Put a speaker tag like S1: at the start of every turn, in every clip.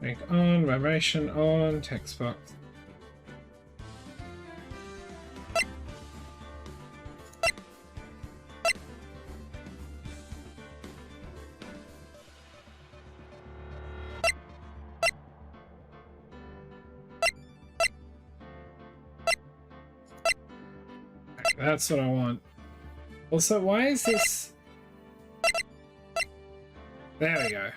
S1: Make on, vibration on, text box. That's what I want. Also, why is this? There we go.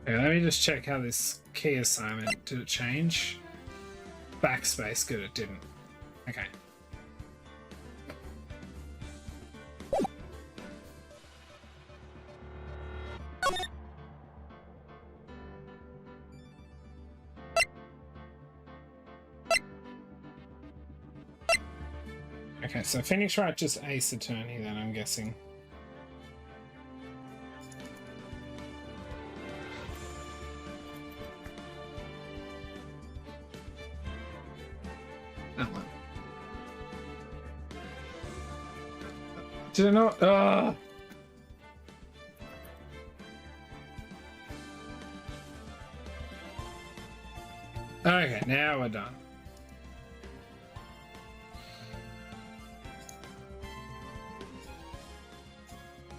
S1: Okay, let me just check how this key assignment, did it change? Backspace, good, it didn't. Okay. Okay, so Phoenix Wright just Ace Attorney then, I'm guessing. That one. Did I not? Okay, now we're done.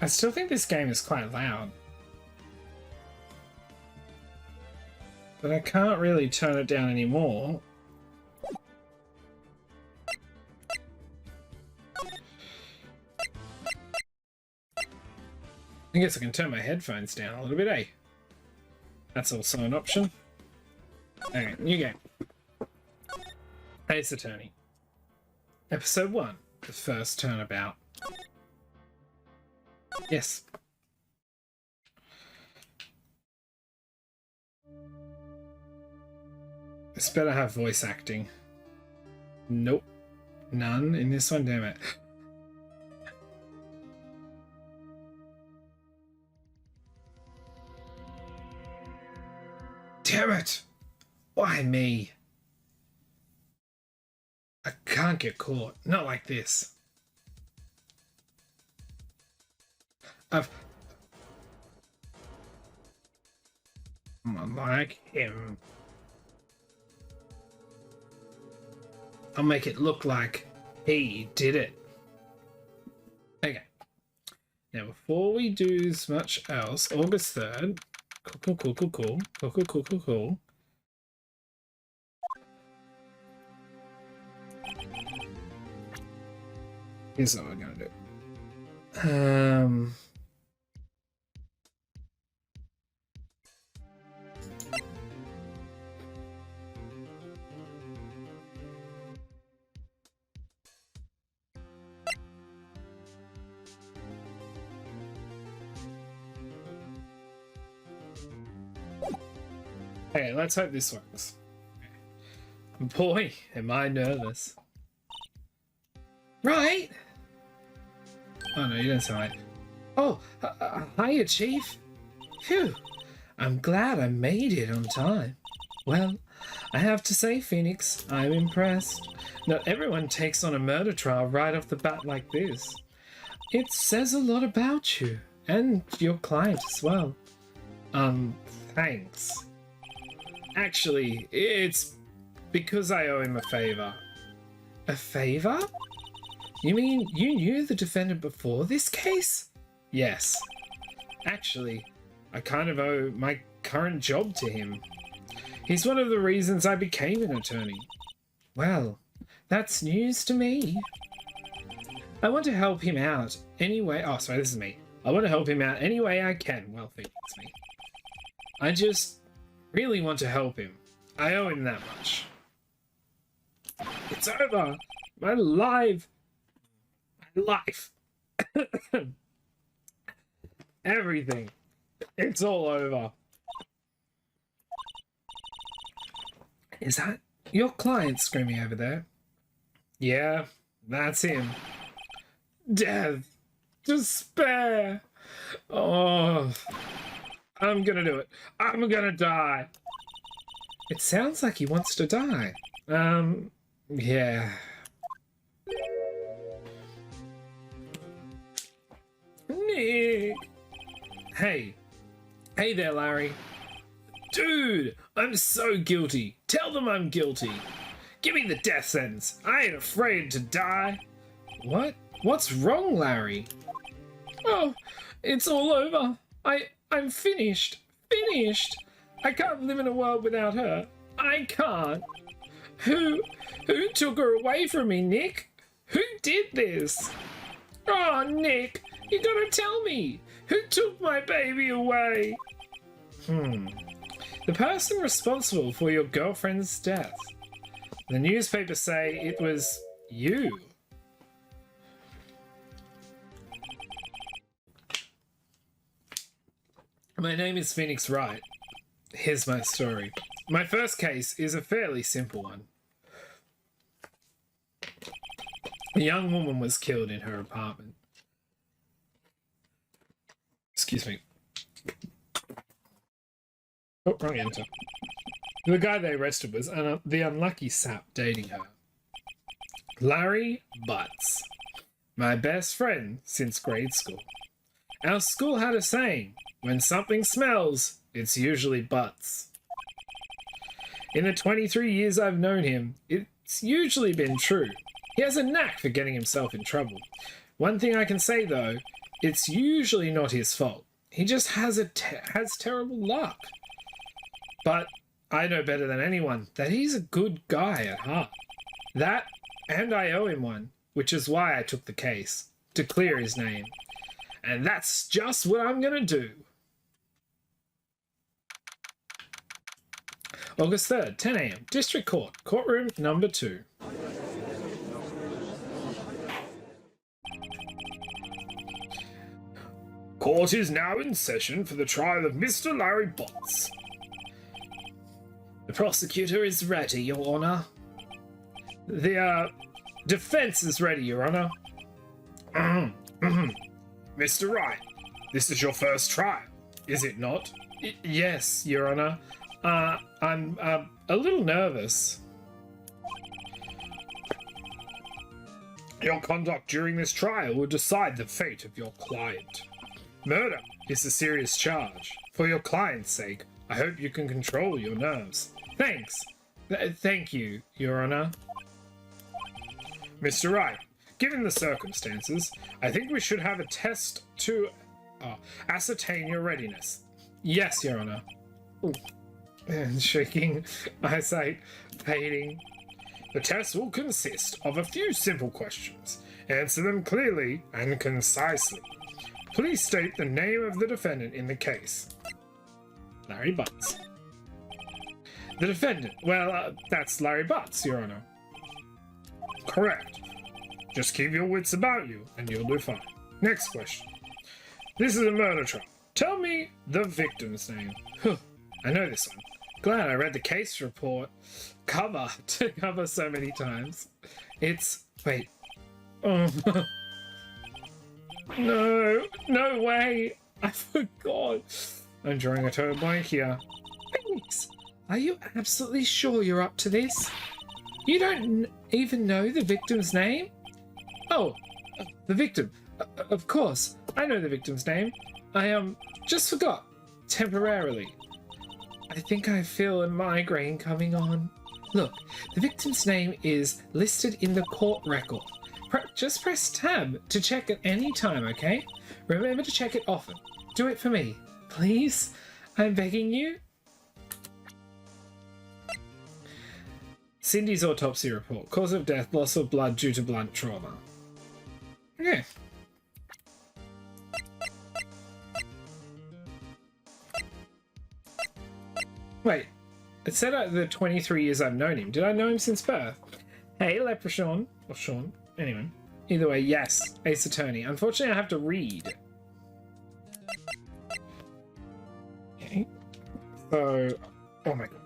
S1: I still think this game is quite loud. But I can't really turn it down anymore. I guess I can turn my headphones down a little bit, eh? That's also an option. Okay, new game. Ace Attorney. Episode 1. The first turnabout. Yes. This better have voice acting. Nope. None in this one, damn it. Damn it! Why me? I can't get caught. Not like this. I'm like him. I'll make it look like he did it. Okay. Now, before we do much else, August 3rd. Cool. Here's what we're gonna do. Okay, let's hope this works. Boy, am I nervous. Right? Oh no, you don't sound like... Oh, hiya, Chief. Phew, I'm glad I made it on time. Well, I have to say, Phoenix, I'm impressed. Not everyone takes on a murder trial right off the bat like this. It says a lot about you, and your client as well. Thanks. Actually, it's because I owe him a favor. A favor? You mean you knew the defendant before this case? Yes. Actually, I kind of owe my current job to him. He's one of the reasons I became an attorney. Well, that's news to me. I want to help him out anyway. Oh, sorry, this is me. I want to help him out any way I can. Well, it's me. I just really want to help him. I owe him that much. It's over. My life. Everything. It's all over. Is that your client screaming over there? Yeah, that's him. Death. Despair. Oh, I'm gonna do it. I'm gonna die. It sounds like he wants to die. Yeah. Nick. Hey. Hey there, Larry. Dude, I'm so guilty. Tell them I'm guilty. Give me the death sentence. I ain't afraid to die. What? What's wrong, Larry? Oh, it's all over. I'm finished. Finished. I can't live in a world without her. I can't. Who took her away from me, Nick? Who did this? Oh, Nick, you gotta tell me. Who took my baby away? The person responsible for your girlfriend's death. The newspapers say it was you. My name is Phoenix Wright. Here's my story. My first case is a fairly simple one. A young woman was killed in her apartment. Excuse me. Oh, wrong enter. The guy they arrested was the unlucky sap dating her. Larry Butts. My best friend since grade school. Our school had a saying, when something smells, it's usually butts. In the 23 years I've known him, it's usually been true. He has a knack for getting himself in trouble. One thing I can say though, it's usually not his fault. He just has terrible luck. But I know better than anyone that he's a good guy at heart. That, and I owe him one, which is why I took the case, to clear his name. And that's just what I'm gonna do. August 3rd, 10 AM, District Court, courtroom number 2. Court is now in session for the trial of Mr. Larry Butts. The prosecutor is ready, Your Honor. The defense is ready, Your Honor. Mr. Wright, this is your first trial, is it not? Yes, Your Honor. I'm a little nervous. Your conduct during this trial will decide the fate of your client. Murder is a serious charge. For your client's sake, I hope you can control your nerves. Thanks. Thank you, Your Honor. Mr. Wright, given the circumstances, I think we should have a test to ascertain your readiness. Yes, Your Honor. Ooh. And shaking, eyesight fading. The test will consist of a few simple questions. Answer them clearly and concisely. Please state the name of the defendant in the case. Larry Butts. The defendant, well, that's Larry Butts, Your Honor. Correct. Just keep your wits about you, and you'll do fine. Next question. This is a murder trial. Tell me the victim's name. I know this one. Glad I read the case report cover to cover so many times. It's... wait. Oh. No way. I forgot. I'm drawing a total blank here. Thanks. Are you absolutely sure you're up to this? You don't even know the victim's name? Oh, the victim. Of course. I know the victim's name. I just forgot. Temporarily. I think I feel a migraine coming on. Look, the victim's name is listed in the court record. Just press tab to check at any time, okay? Remember to check it often. Do it for me, please. I'm begging you. Cindy's autopsy report. Cause of death, loss of blood due to blunt trauma. Okay. Wait, it said the 23 years I've known him. Did I know him since birth? Hey, Leprechaun. Or Sean. Anyway. Either way, yes. Ace Attorney. Unfortunately, I have to read. Okay. So... Oh my god.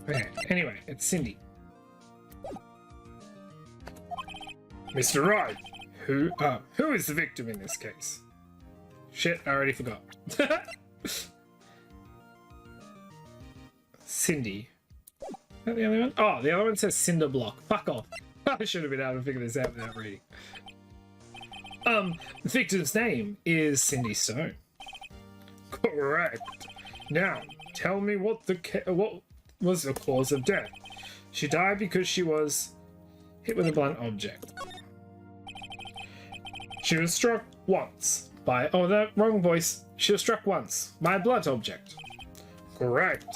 S1: Okay. Anyway, it's Cindy. Mr. Wright, who is the victim in this case? Shit, I already forgot. Cindy. Is that the other one? Oh, the other one says Cinder Block. Fuck off. I should have been able to figure this out without reading. The victim's name is Cindy Stone. Correct. Now, tell me what was the cause of death. She died because she was hit with a blunt object. She was struck once by... Oh, that wrong voice. She was struck once by a blunt object. Correct.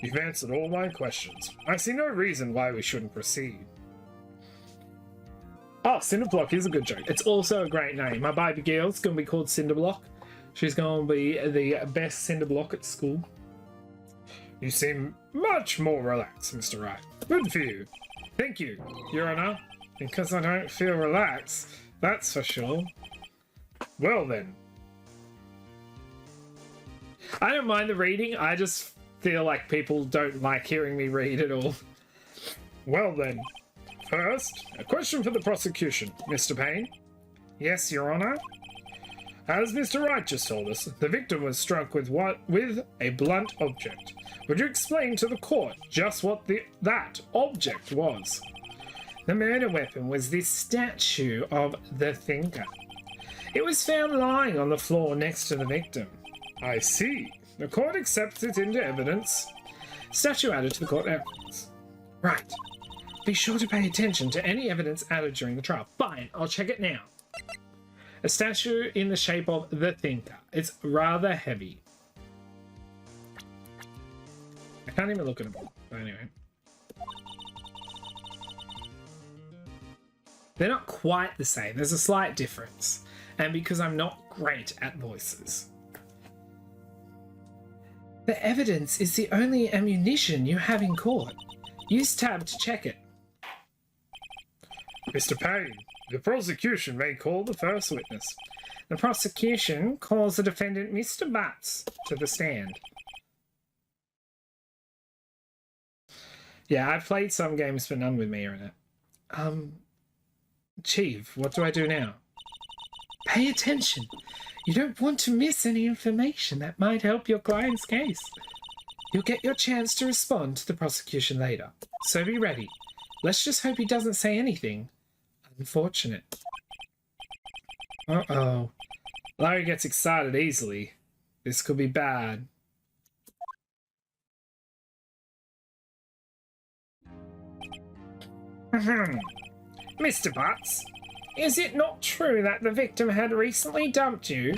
S1: You've answered all my questions. I see no reason why we shouldn't proceed. Oh, Cinderblock is a good joke. It's also a great name. My baby girl's going to be called Cinderblock. She's going to be the best Cinderblock at school. You seem much more relaxed, Mr. Wright. Good for you. Thank you, Your Honor. Because I don't feel relaxed, that's for sure. Well then. I don't mind the reading, I just feel like people don't like hearing me read at all. Well then. First, a question for the prosecution, Mr. Payne. Yes, Your Honor. As Mr. Wright just told us, the victim was struck with a blunt object. Would you explain to the court just what that object was? The murder weapon was this statue of the Thinker. It was found lying on the floor next to the victim. I see. The court accepts it into evidence. Statue added to the court evidence. Right. Be sure to pay attention to any evidence added during the trial. Fine, I'll check it now. A statue in the shape of the Thinker. It's rather heavy. I can't even look at it. But anyway. They're not quite the same. There's a slight difference. And because I'm not great at voices. The evidence is the only ammunition you have in court. Use tab to check it. Mr. Payne, the prosecution may call the first witness. The prosecution calls the defendant Mr. Butts to the stand. Yeah, I've played some games, but none with me in it. Chief, what do I do now? Pay attention. You don't want to miss any information that might help your client's case. You'll get your chance to respond to the prosecution later, so be ready. Let's just hope he doesn't say anything unfortunate. Uh-oh. Larry gets excited easily. This could be bad. Mr. Butts, is it not true that the victim had recently dumped you?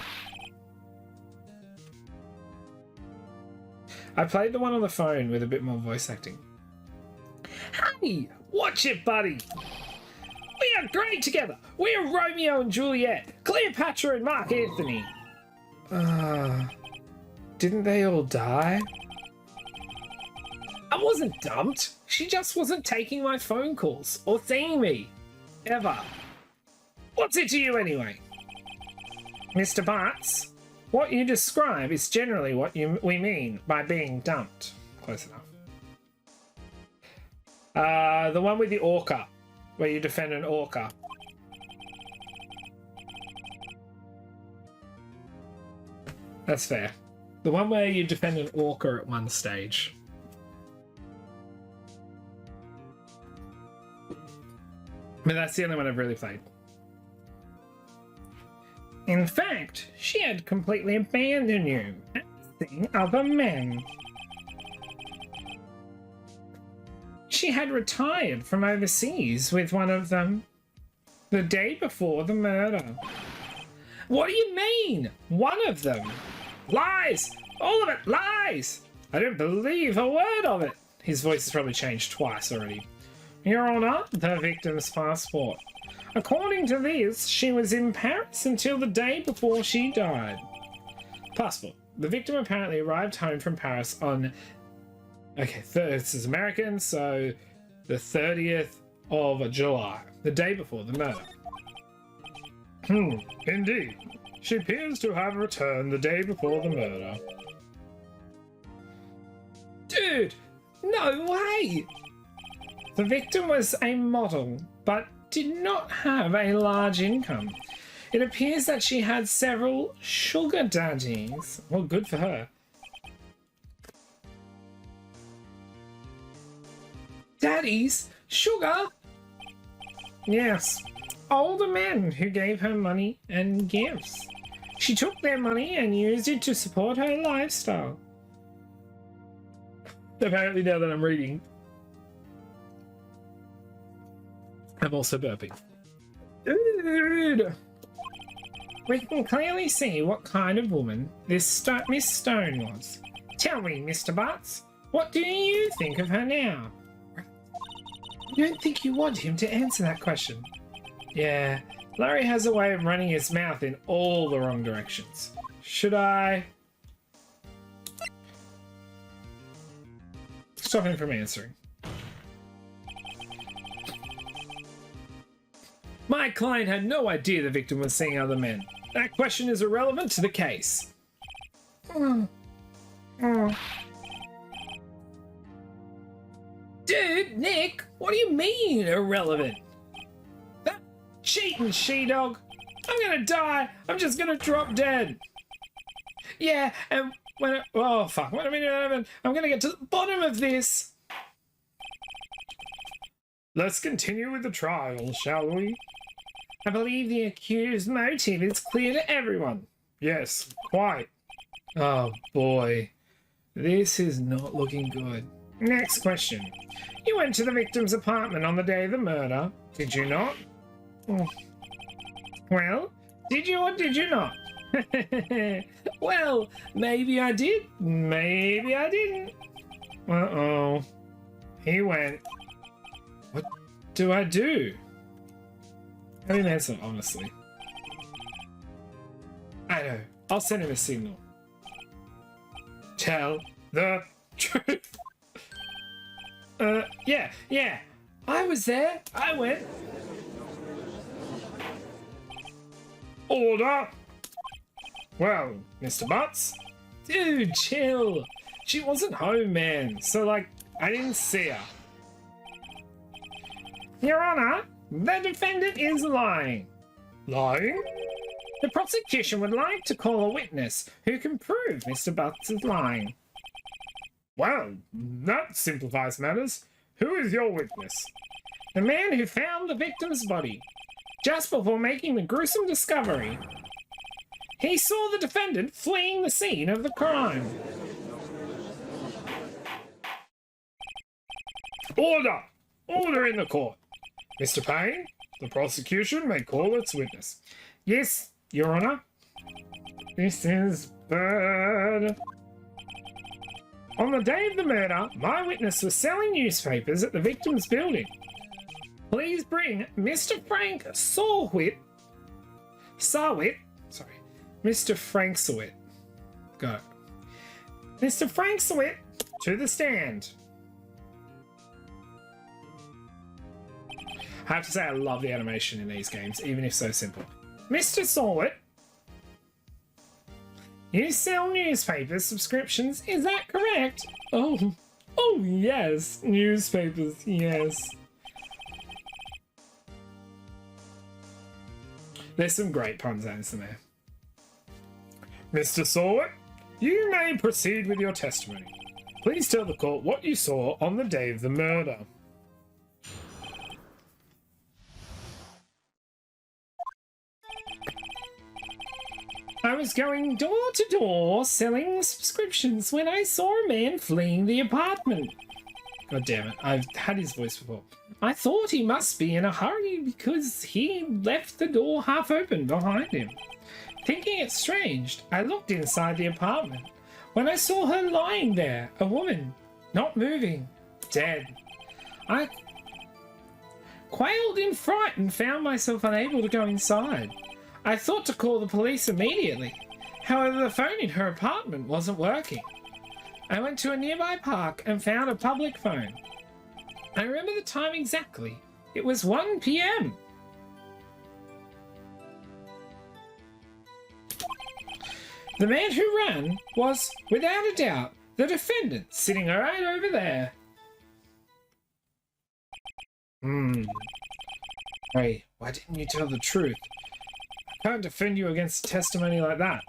S1: I played the one on the phone with a bit more voice acting. Hey, watch it, buddy. We are great together. We are Romeo and Juliet, Cleopatra and Mark Anthony. Didn't they all die? I wasn't dumped. She just wasn't taking my phone calls or seeing me. Ever. What's it to you anyway? Mr. Butts, what you describe is generally what we mean by being dumped. Close enough. The one with the orca, where you defend an orca. That's fair. The one where you defend an orca at one stage. I mean, that's the only one I've really played. In fact, she had completely abandoned you and seen other men. She had retired from overseas with one of them the day before the murder. What do you mean? One of them? Lies! All of it lies! I don't believe a word of it. His voice has probably changed twice already. Your Honor, the victim's passport. According to this, she was in Paris until the day before she died. Passport. The victim apparently arrived home from Paris on... Okay, this is American, so the 30th of July, the day before the murder. Indeed. She appears to have returned the day before the murder. Dude, no way! The victim was a model, but did not have a large income. It appears that she had several sugar daddies. Well, good for her. Daddies? Sugar? Yes. Older men who gave her money and gifts. She took their money and used it to support her lifestyle. Apparently, now that I'm reading, I'm also burping. Dude! We can clearly see what kind of woman this Miss Stone was. Tell me, Mr. Butts, what do you think of her now? I don't think you want him to answer that question. Yeah, Larry has a way of running his mouth in all the wrong directions. Should I stop him from answering? My client had no idea the victim was seeing other men. That question is irrelevant to the case. Dude, Nick, what do you mean irrelevant? That cheating she-dog. I'm gonna die. I'm just gonna drop dead. Yeah, and when oh fuck, wait a minute, I'm gonna get to the bottom of this. Let's continue with the trial, shall we? I believe the accused's motive is clear to everyone. Yes, quite. Oh boy, this is not looking good. Next question. You went to the victim's apartment on the day of the murder, did you not? Well, did you or did you not? Well, maybe I did, maybe I didn't. Uh-oh. He went. What do I do? I didn't answer, honestly. I know. I'll send him a signal. Tell the truth. Yeah. I was there. I went. Order. Well, Mr. Butts. Dude, chill. She wasn't home, man. So, like, I didn't see her. Your Honor, the defendant is lying. Lying? The prosecution would like to call a witness who can prove Mr. Butts is lying. Well, that simplifies matters. Who is your witness? The man who found the victim's body, just before making the gruesome discovery. He saw the defendant fleeing the scene of the crime. Order! Order in the court. Mr. Payne, the prosecution may call its witness. Yes, Your Honor. This is bad. On the day of the murder, my witness was selling newspapers at the victim's building. Please bring Mr. Frank Sarwit. Sorry. Mr. Frank Sarwit. Go. Mr. Frank Sarwit to the stand. I have to say I love the animation in these games, even if so simple. Mr. Sarwit, you sell newspaper subscriptions, is that correct? Oh yes, newspapers, yes. There's some great puns in there. Mr. Sarwit, you may proceed with your testimony. Please tell the court what you saw on the day of the murder. I was going door to door selling subscriptions when I saw a man fleeing the apartment. God damn it, I've had his voice before. I thought he must be in a hurry because he left the door half open behind him. Thinking it strange, I looked inside the apartment. When I saw her lying there, a woman, not moving, dead. I quailed in fright and found myself unable to go inside. I thought to call the police immediately. However, the phone in her apartment wasn't working. I went to a nearby park and found a public phone. I remember the time exactly. It was 1 p.m. The man who ran was, without a doubt, the defendant, sitting right over there. Hey, why didn't you tell the truth? I can't defend you against testimony like that.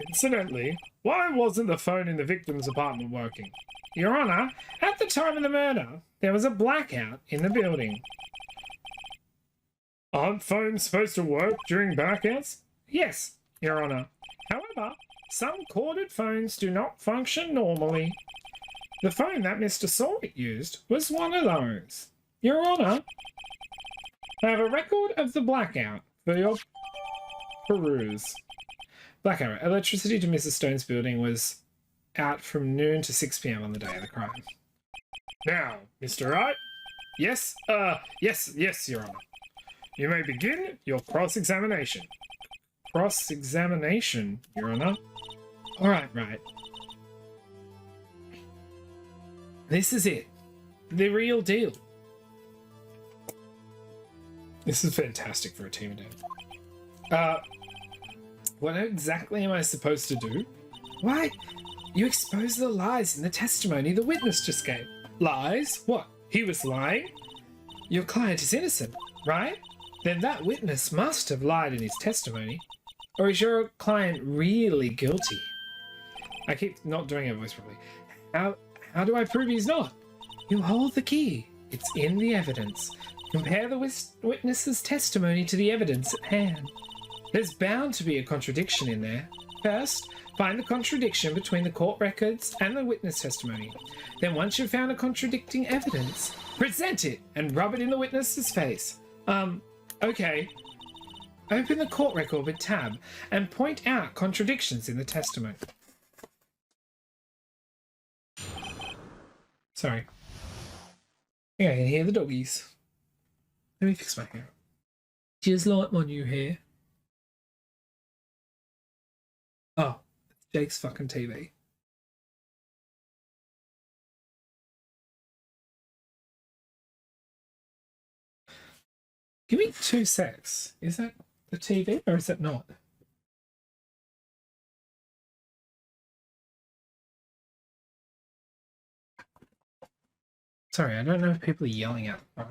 S1: Incidentally, why wasn't the phone in the victim's apartment working? Your Honor, at the time of the murder, there was a blackout in the building. Aren't phones supposed to work during blackouts? Yes, Your Honor. However, some corded phones do not function normally. The phone that Mr. Sawit used was one of those. Your Honor, I have a record of the blackout for your peruse. Blackout. Electricity to Mrs. Stone's building was out from noon to 6 p.m. on the day of the crime. Now, Mr. Wright? Yes, yes, Your Honor. You may begin your cross-examination. Cross-examination, Your Honor? Alright, right. This is it. The real deal. This is fantastic for a team day. What exactly am I supposed to do? Why? You exposed the lies in the testimony the witness just gave. Lies? What? He was lying? Your client is innocent, right? Then that witness must have lied in his testimony. Or is your client really guilty? I keep not doing a voice properly. How do I prove he's not? You hold the key. It's in the evidence. Compare the witness's testimony to the evidence at hand. There's bound to be a contradiction in there. First, find the contradiction between the court records and the witness testimony. Then once you've found a contradicting evidence, present it and rub it in the witness's face. Okay. Open the court record with tab and point out contradictions in the testimony. Sorry. Yeah, I can hear the doggies. Let me fix my hair. Do you just like my new hair? Oh, it's Jake's fucking TV. Give me 2 secs. Is that the TV or is it not? Sorry, I don't know if people are yelling out front.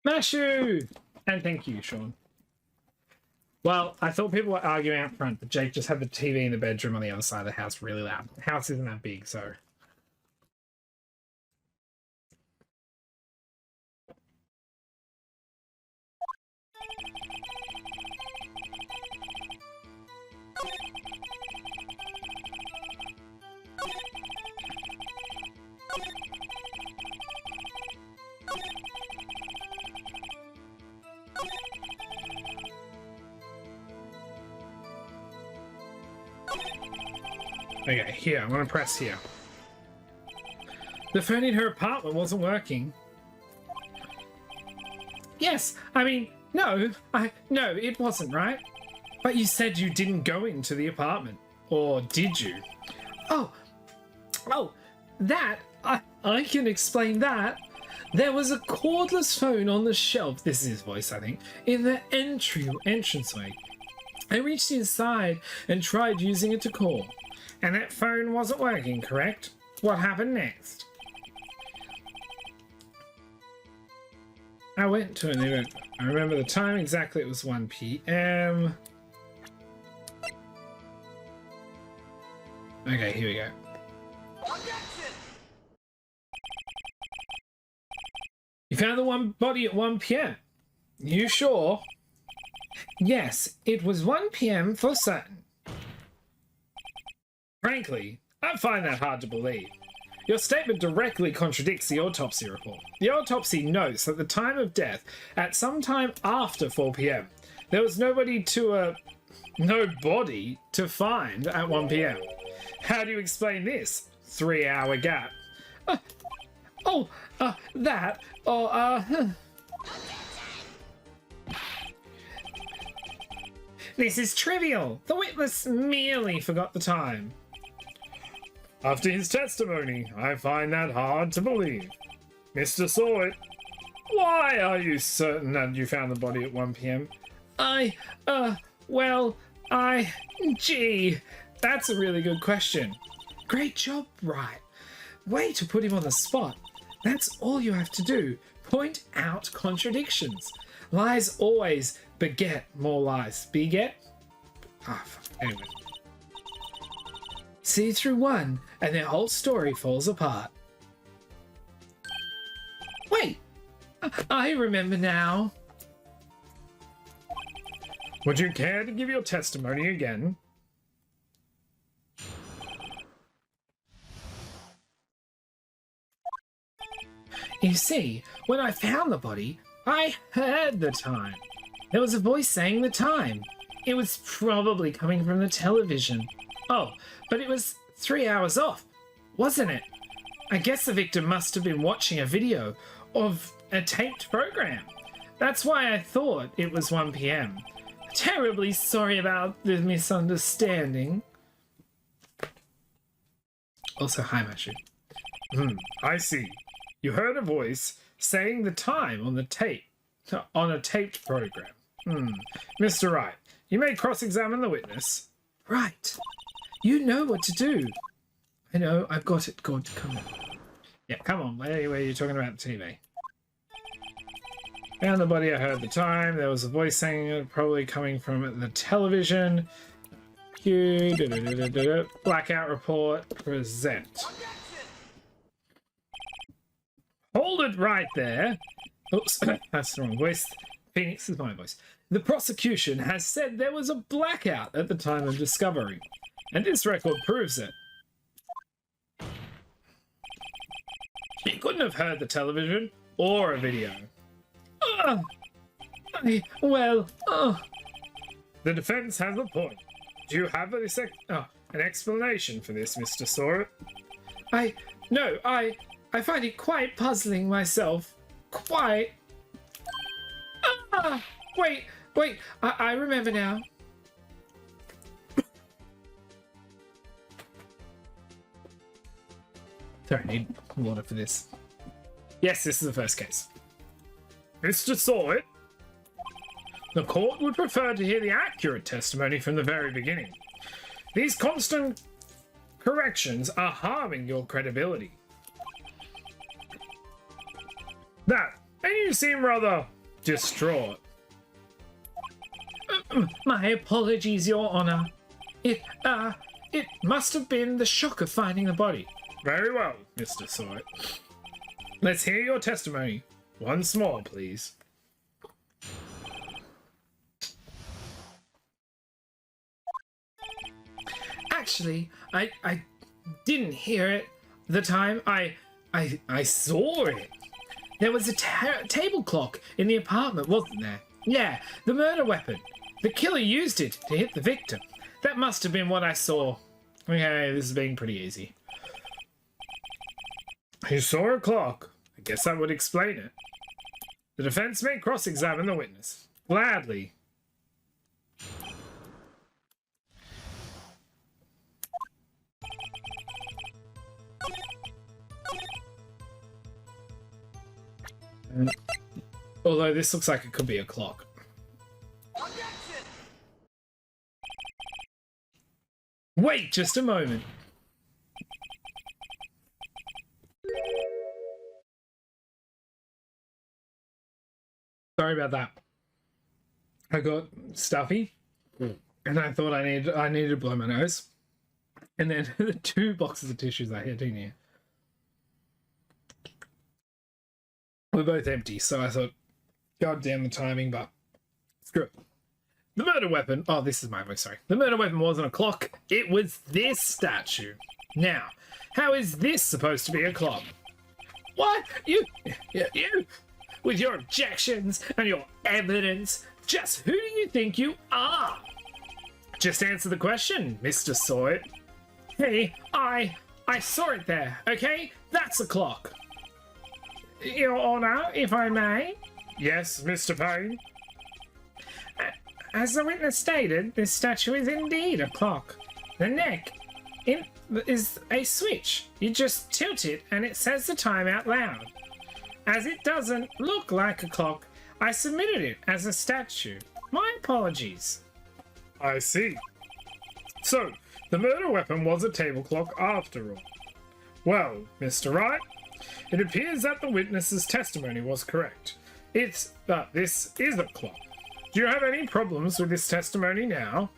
S1: Mashu! And thank you, Sean. Well, I thought people were arguing out front, but Jake just had the TV in the bedroom on the other side of the house really loud. The house isn't that big, so... Okay, here, I'm gonna press here. The phone in her apartment wasn't working. Yes, I mean, no, it wasn't, right? But you said you didn't go into the apartment. Or did you? Oh, that, I can explain that. There was a cordless phone on the shelf, this is his voice, I think, in the entranceway. I reached inside and tried using it to call. And that phone wasn't working, correct? What happened next? I went to an event. I remember the time exactly, it was 1 p.m. Okay, here we go. found the one body at 1 p.m. You sure? Yes, it was 1 p.m. for certain. Frankly, I find that hard to believe. Your statement directly contradicts the autopsy report. The autopsy notes that the time of death at some time after 4 p.m. There was no body to find at 1 p.m. How do you explain this 3-hour gap? This is trivial. The witness merely forgot the time. After his testimony, I find that hard to believe. Mr. Sawit, why are you certain that you found the body at 1 p.m.? Gee, that's a really good question. Great job, Wright. Way to put him on the spot. That's all you have to do. Point out contradictions. Lies always beget more lies. Beget? Anyway. See through one, and their whole story falls apart. Wait! I remember now. Would you care to give your testimony again? You see, when I found the body, I heard the time. There was a voice saying the time. It was probably coming from the television. Oh, but it was 3 hours off, wasn't it? I guess the victim must have been watching a video of a taped program. That's why I thought it was 1 p.m. Terribly sorry about the misunderstanding. Also, hi, Mashu. I see. You heard a voice saying the time on the tape, on a taped program. Mr. Wright, you may cross-examine the witness. Right. You know what to do. I know, I've got it. Go on, come on. Yeah, come on. Where are you talking about the TV? Found the body, I heard the time. There was a voice saying it, probably coming from the television. Cue, blackout report, present. Hold it right there. Oops, that's the wrong voice. Phoenix is my voice. The prosecution has said there was a blackout at the time of discovery, and this record proves it. You couldn't have heard the television or a video. The defense has a point. Do you have an explanation for this, Mr. Sawit? I find it quite puzzling myself. Quite. Wait, I remember now. Sorry, I need water for this. Yes, this is the first case. Mr. Sawit, the court would prefer to hear the accurate testimony from the very beginning. These constant corrections are harming your credibility. And you seem rather distraught. My apologies, Your Honor. It must have been the shock of finding the body. Very well, Mr. Sawit. Let's hear your testimony once more, please. Actually, I didn't hear it the time. I saw it. There was a table clock in the apartment, wasn't there? Yeah, the murder weapon. The killer used it to hit the victim. That must have been what I saw. Okay, this is being pretty easy. You saw a clock. I guess that would explain it. The defense may cross-examine the witness. Gladly. Although this looks like it could be a clock. Wait just a moment. Sorry about that. I got stuffy, and I thought I needed to blow my nose, and then the 2 boxes of tissues I had in here. We're both empty, so I thought, God damn the timing, but screw it. The murder weapon, oh, this is my voice, sorry. The murder weapon wasn't a clock, it was this statue. Now, how is this supposed to be a clock? What? You, with your objections and your evidence, just who do you think you are? Just answer the question, Mr. Saw It. Hey, I saw it there, okay? That's a clock. Your Honor, if I may? Yes, Mr. Payne. As the witness stated, this statue is indeed a clock. The neck is a switch. You just tilt it and it says the time out loud. As it doesn't look like a clock, I submitted it as a statue. My apologies. I see. So, the murder weapon was a table clock after all. Well, Mr. Wright, it appears that the witness's testimony was correct. This is a clock. Do you have any problems with this testimony now?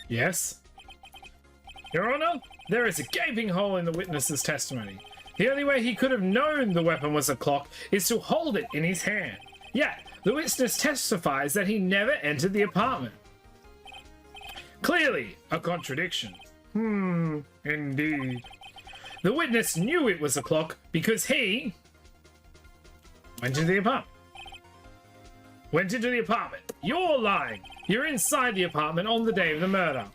S1: Yes. Your Honor, there is a gaping hole in the witness's testimony. The only way he could have known the weapon was a clock is to hold it in his hand. Yet, the witness testifies that he never entered the apartment. Clearly, a contradiction. Indeed. The witness knew it was a clock because he went into the apartment. Went into the apartment. You're lying. You're inside the apartment on the day of the murder.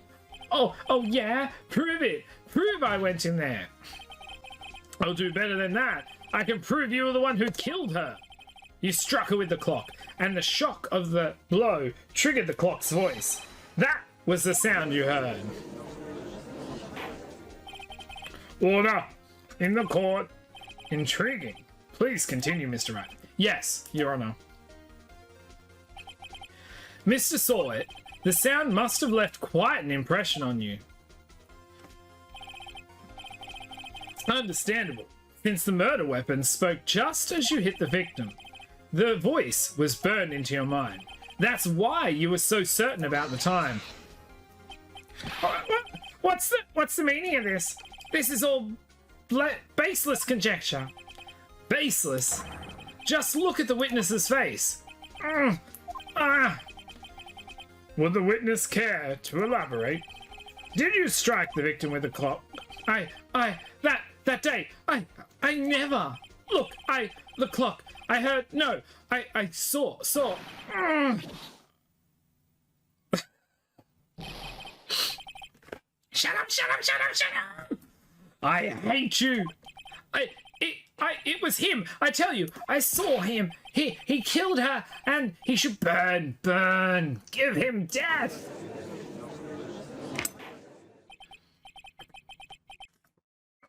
S1: Oh yeah? Prove it. Prove I went in there. I'll do better than that. I can prove you were the one who killed her. You struck her with the clock, and the shock of the blow triggered the clock's voice. That was the sound you heard. Order in the court. Intriguing. Please continue, Mr. Wright. Yes, Your Honor. Mr. Saw It, the sound must have left quite an impression on you. Understandable, since the murder weapon spoke just as you hit the victim. The voice was burned into your mind. That's why you were so certain about the time. What's the meaning of this? This is all baseless conjecture. Baseless? Just look at the witness's face. Would the witness care to elaborate? Did you strike the victim with a clock? That day, I never. Look, the clock. I heard, no, I saw. Shut up. I hate you. It was him. I tell you, I saw him. He killed her, and he should burn. Give him death.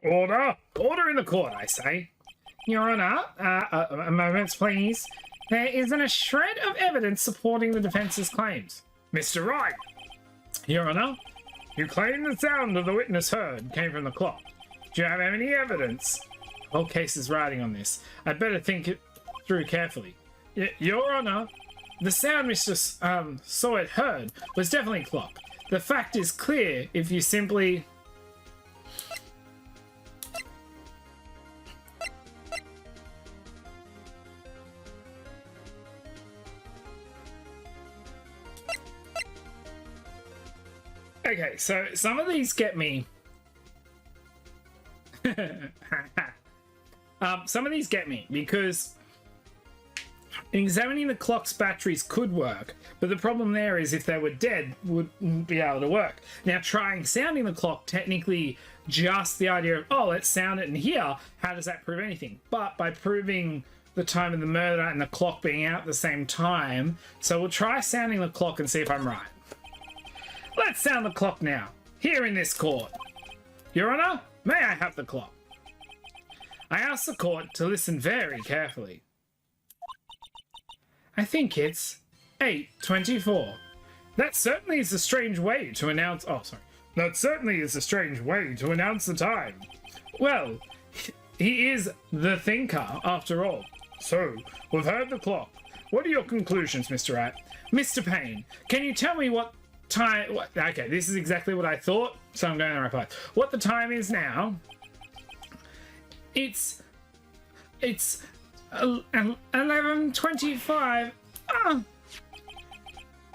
S1: Order in the court, I say. Your Honor, a moment, please. There isn't a shred of evidence supporting the defense's claims. Mr. Wright. Your Honor, you claim the sound of the witness heard came from the clock. Do you have any evidence? The whole case is riding on this. I'd better think it through carefully. Your Honor, the sound Mr. Saw It heard was definitely clock. The fact is clear if you simply... Okay, so some of these get me. Some of these get me because examining the clock's batteries could work, but the problem there is if they were dead, wouldn't be able to work. Now, trying sounding the clock, technically just the idea of, oh, let's sound it in here, how does that prove anything? But by proving the time of the murder and the clock being out at the same time, so we'll try sounding the clock and see if I'm right. Let's sound the clock now, here in this court. Your Honor, may I have the clock? I ask the court to listen very carefully. I think it's 8:24. That certainly is a strange way to announce... Oh, sorry. That certainly is a strange way to announce the time. Well, he is the thinker, after all. So, we've heard the clock. What are your conclusions, Mr. Wright? Mr. Payne, can you tell me what time... Okay, this is exactly what I thought, so I'm going to reply. What the time is now? It's 11:25.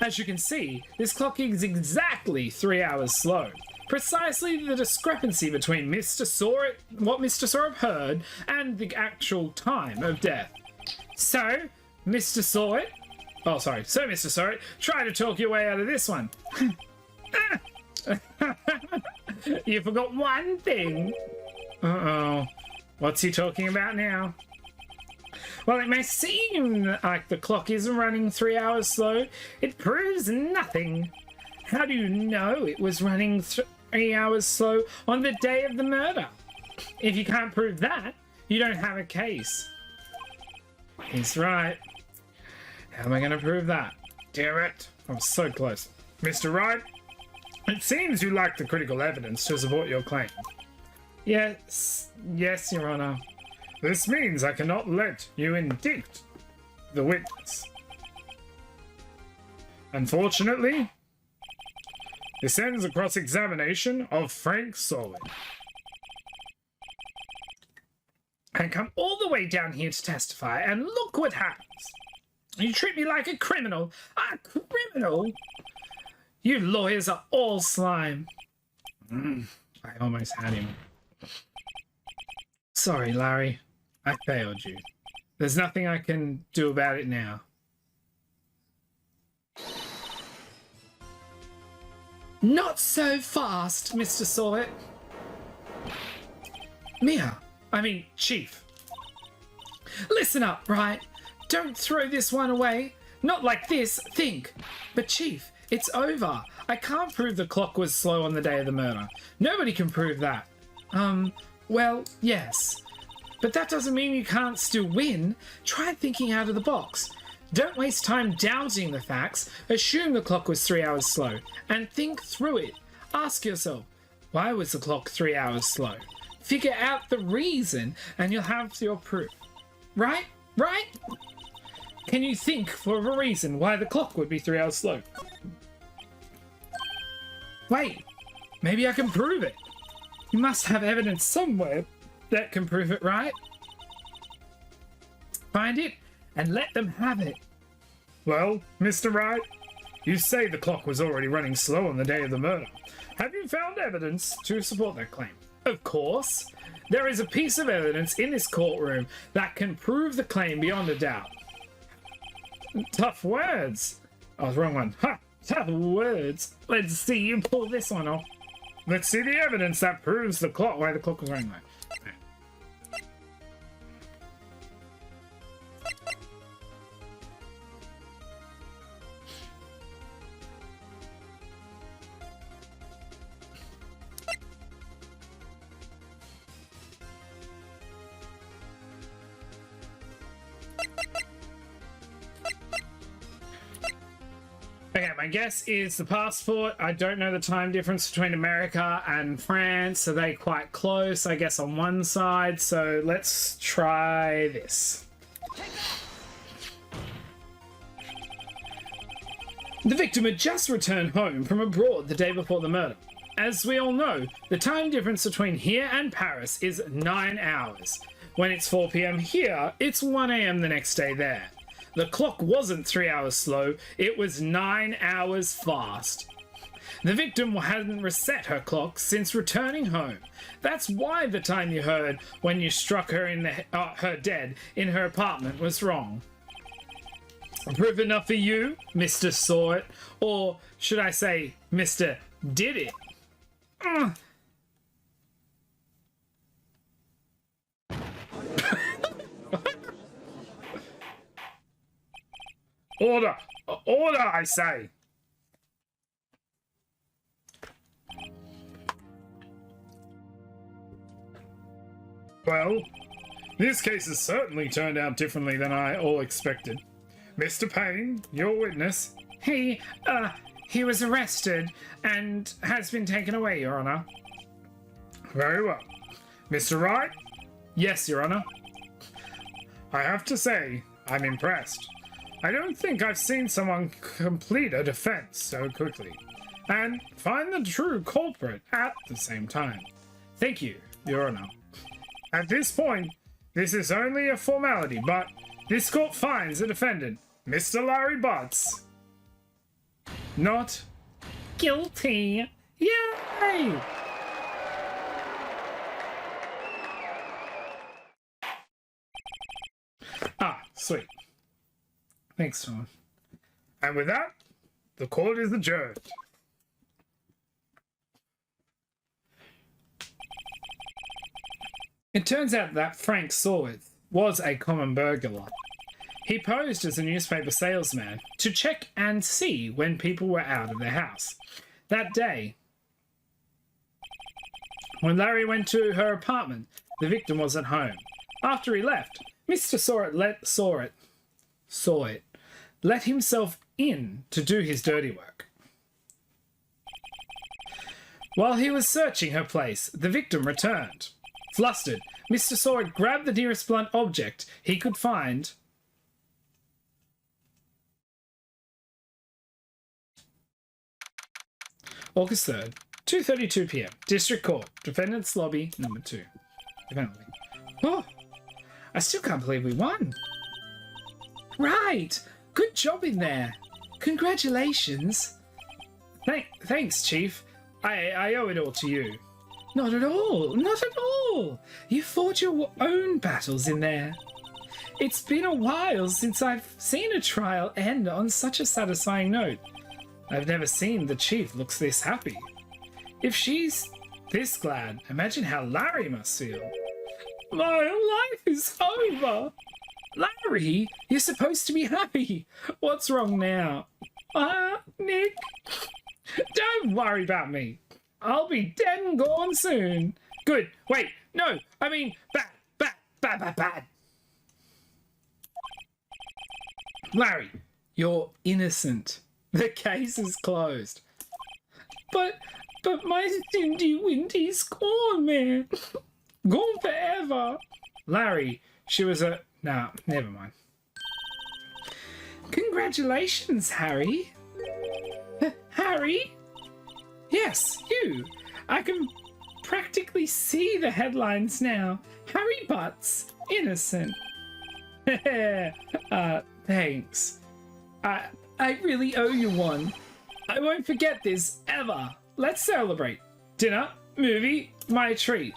S1: As you can see, this clock is exactly 3 hours slow. Precisely the discrepancy between what Mr. Saurup heard and the actual time of death. So, Mr. Saurup, try to talk your way out of this one. You forgot one thing. Uh-oh. What's he talking about now? While it may seem like the clock is running 3 hours slow, it proves nothing. How do you know it was running 3 hours slow on the day of the murder? If you can't prove that, you don't have a case. He's right. How am I going to prove that? Damn it. I'm so close. Mr. Wright, it seems you lack the critical evidence to support your claim. Yes, Your Honor. This means I cannot let you indict the witness. Unfortunately, this ends a cross-examination of Frank Solid. I come all the way down here to testify, and look what happens. You treat me like a criminal. A criminal? You lawyers are all slime. I almost had him. Sorry, Larry. I failed you. There's nothing I can do about it now. Not so fast, Mr. Sawyer. Chief. Listen up, Wright. Don't throw this one away. Not like this, think. But Chief, it's over. I can't prove the clock was slow on the day of the murder. Nobody can prove that. Well, yes. But that doesn't mean you can't still win. Try thinking out of the box. Don't waste time doubting the facts. Assume the clock was 3 hours slow and think through it. Ask yourself, why was the clock 3 hours slow? Figure out the reason and you'll have your proof. Right? Right? Can you think for a reason why the clock would be 3 hours slow? Wait, maybe I can prove it. You must have evidence somewhere that can prove it, right? Find it and let them have it. Well, Mr. Wright, you say the clock was already running slow on the day of the murder. Have you found evidence to support that claim? Of course. There is a piece of evidence in this courtroom that can prove the claim beyond a doubt. Tough words. Oh, wrong one. Ha! Tough words. Let's see you pull this one off. Let's see the evidence that proves why the clock was running low. Okay, my guess is the passport. I don't know the time difference between America and France. Are they quite close? I guess on one side. So let's try this. The victim had just returned home from abroad the day before the murder. As we all know, the time difference between here and Paris is 9 hours. When it's 4 p.m. here, it's 1 a.m. the next day there. The clock wasn't 3 hours slow, it was 9 hours fast. The victim hadn't reset her clock since returning home. That's why the time you heard when you struck her her dead in her apartment was wrong. Proof enough for you, Mr. Saw It, or should I say, Mr. Did It? Order! Order, I say! Well, this case has certainly turned out differently than I all expected. Mr. Payne, your witness. He was arrested and has been taken away, Your Honor. Very well. Mr. Wright? Yes, Your Honor. I have to say, I'm impressed. I don't think I've seen someone complete a defense so quickly, and find the true culprit at the same time. Thank you, Your Honor. At this point, this is only a formality, but this court finds the defendant, Mr. Larry Butts, not guilty. Yay! Ah, sweet. Thanks, Tom. And with that, the court is adjourned. It turns out that Frank Sawith was a common burglar. He posed as a newspaper salesman to check and see when people were out of their house. That day, when Larry went to her apartment, the victim wasn't home. After he left, Mr. Sawith let himself in to do his dirty work. While he was searching her place, the victim returned. Flustered, Mr. Sawith grabbed the nearest blunt object he could find August 3rd, 2:32 p.m. District Court, Defendant's Lobby, number 2. Defendant. Oh, I still can't believe we won. Right, good job in there. Congratulations. Thanks, Chief. I owe it all to you. Not at all, not at all. You fought your own battles in there. It's been a while since I've seen a trial end on such a satisfying note. I've never seen the Chief looks this happy. If she's this glad, imagine how Larry must feel. My life is over. Larry, you're supposed to be happy. What's wrong now? Nick, don't worry about me. I'll be dead and gone soon. Good. Wait, no, I mean bad. Larry, you're innocent. The case is closed. But my Cindy Windy's gone, man. Gone forever. Larry, she was a... Nah, never mind. Congratulations, Harry. Harry? Yes, you. I can practically see the headlines now. Harry Butts, innocent. Thanks. I really owe you one. I won't forget this ever. Let's celebrate. Dinner, movie, my treat.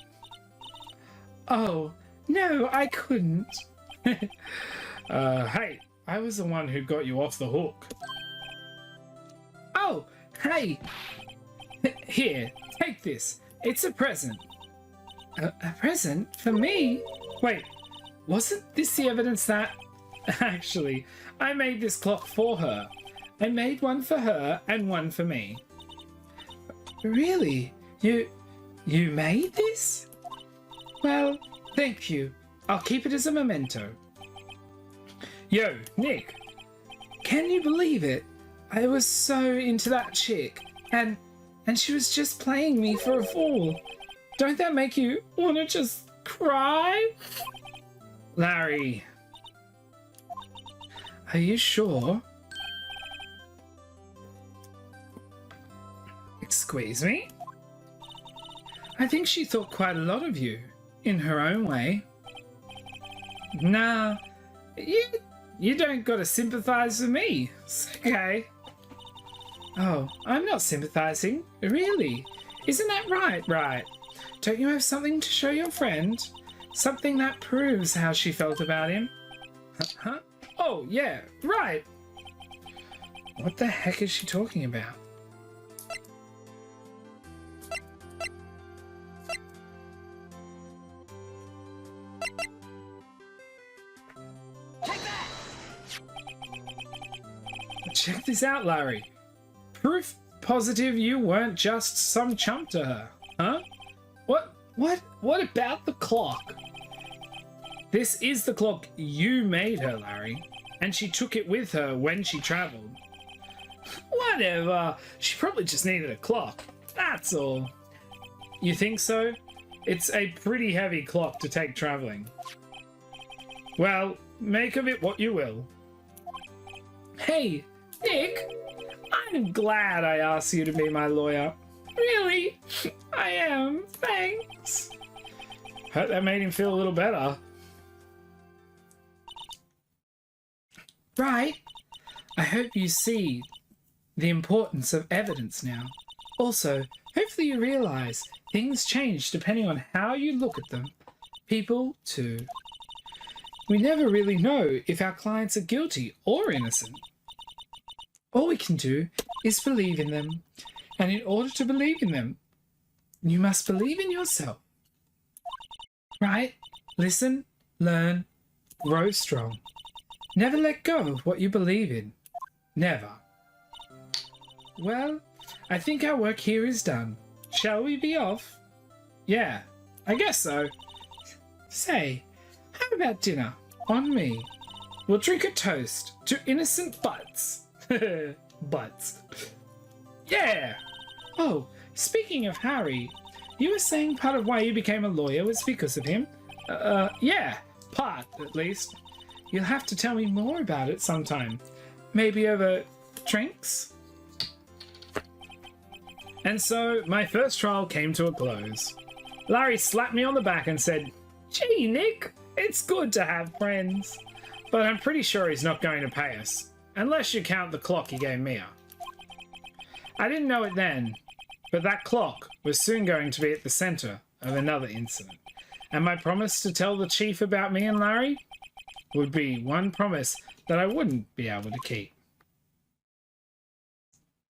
S1: Oh, no, I couldn't. Hey, I was the one who got you off the hook. Oh, hey. Here, take this. It's a present. A present? For me? Wait, wasn't this the evidence that... Actually, I made this clock for her. I made one for her and one for me. Really? You made this? Well, thank you. I'll keep it as a memento. Yo, Nick. Can you believe it? I was so into that chick. And she was just playing me for a fool. Don't that make you want to just cry? Larry. Are you sure? Squeeze me? I think she thought quite a lot of you, in her own way. Nah, you don't gotta sympathize with me. It's okay. Oh, I'm not sympathizing. Really? Isn't that right? Right. Don't you have something to show your friend? Something that proves how she felt about him? Huh? Oh, yeah, right. What the heck is she talking about? Check this out, Larry. Proof positive you weren't just some chump to her. Huh? What about the clock? This is the clock you made her, Larry. And she took it with her when she traveled. Whatever. She probably just needed a clock. That's all. You think so? It's a pretty heavy clock to take traveling. Well, make of it what you will. Hey, Nick, I'm glad I asked you to be my lawyer. Really? I am. Thanks. Hope that made him feel a little better. Right. I hope you see the importance of evidence now. Also, hopefully you realize things change depending on how you look at them. People, too. We never really know if our clients are guilty or innocent. All we can do is believe in them. And in order to believe in them, you must believe in yourself. Right? Listen, learn, grow strong. Never let go of what you believe in. Never. Well, I think our work here is done. Shall we be off? Yeah, I guess so. Say, how about dinner? On me. We'll drink a toast to innocent butts. Butts. Yeah! Oh, speaking of Harry, you were saying part of why you became a lawyer was because of him? Yeah, part, at least. You'll have to tell me more about it sometime. Maybe over drinks? And so, my first trial came to a close. Larry slapped me on the back and said, "Gee, Nick, it's good to have friends. But I'm pretty sure he's not going to pay us, unless you count the clock he gave Mia." I didn't know it then, but that clock was soon going to be at the centre of another incident. And my promise to tell the chief about me and Larry would be one promise that I wouldn't be able to keep.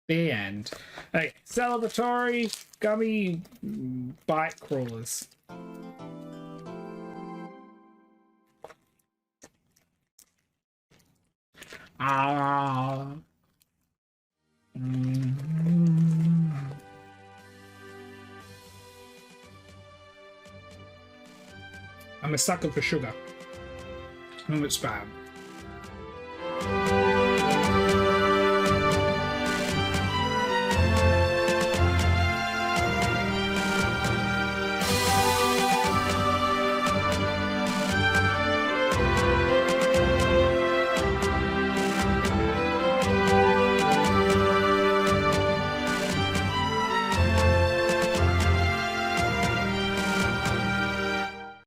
S1: The end. Okay, celebratory gummy bite crawlers. Ah. I'm a sucker for sugar. And it's bad.